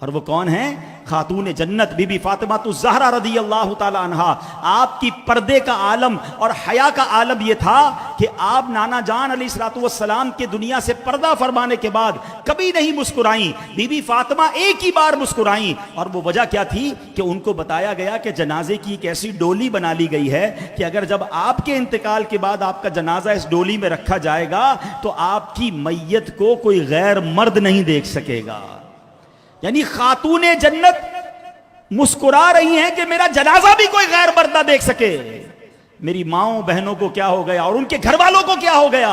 और वो कौन है? खातून जन्नत बीबी फातिमा तो ज़हरा रदी अल्लाह ताला अन्हा। आपकी पर्दे का आलम और हया का आलम यह था कि आप नाना जान अलैहिस्सलातु वस्सलाम के दुनिया से पर्दा फरमाने के बाद कभी नहीं मुस्कुराई। बीबी फातिमा एक ही बार मुस्कुराई, और वो वजह क्या थी कि उनको बताया गया कि जनाजे की एक ऐसी डोली बना ली गई है कि अगर जब आपके इंतकाल के बाद आपका जनाजा इस डोली में रखा जाएगा तो आपकी मैयत को कोई गैर मर्द नहीं देख सकेगा। यानी खातूने जन्नत मुस्कुरा रही हैं कि मेरा जनाजा भी कोई गैर मर्द ना देख सके। मेरी माओ बहनों को क्या हो गया और उनके घर वालों को क्या हो गया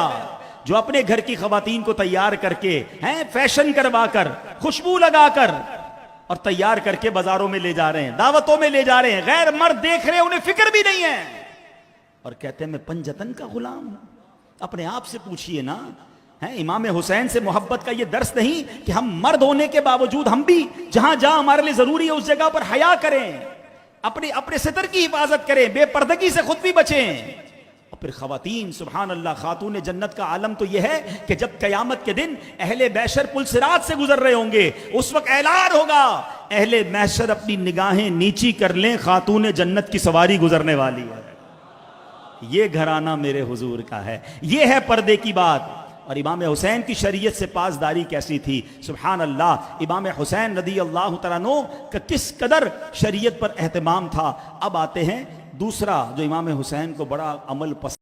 जो अपने घर की खवातीन को तैयार करके हैं, फैशन करवाकर, खुशबू लगाकर और तैयार करके बाजारों में ले जा रहे हैं, दावतों में ले जा रहे हैं, गैर मर्द देख रहे हैं, उन्हें फिक्र भी नहीं है, और कहते हैं मैं पंजतन का गुलाम हूं। अपने आप से पूछिए ना, है इमाम हुसैन से मोहब्बत का ये दर्स नहीं कि हम मर्द होने के बावजूद हम भी जहां जहां हमारे लिए जरूरी है उस जगह पर हया करें, अपने अपने सितर की हिफाजत करें, बेपर्दगी से खुद भी बचें। और फिर खवातीन, सुभान अल्लाह, खातून जन्नत का आलम तो यह है कि जब कयामत के दिन अहले महशर पुल सिरात से गुजर रहे होंगे, उस वक्त ऐलान होगा अहले महशर अपनी निगाहें नीची कर लें, खातून जन्नत की सवारी गुजरने वाली है। ये घराना मेरे हुजूर का है, ये है पर्दे की बात। और इमाम हुसैन की शरीयत से पासदारी कैसी थी, सुभान अल्लाह। इमाम हुसैन रदी अल्लाह तआला अन्हु का किस कदर शरीयत पर एहतमाम था। अब आते हैं दूसरा जो इमाम हुसैन को बड़ा अमल पसंद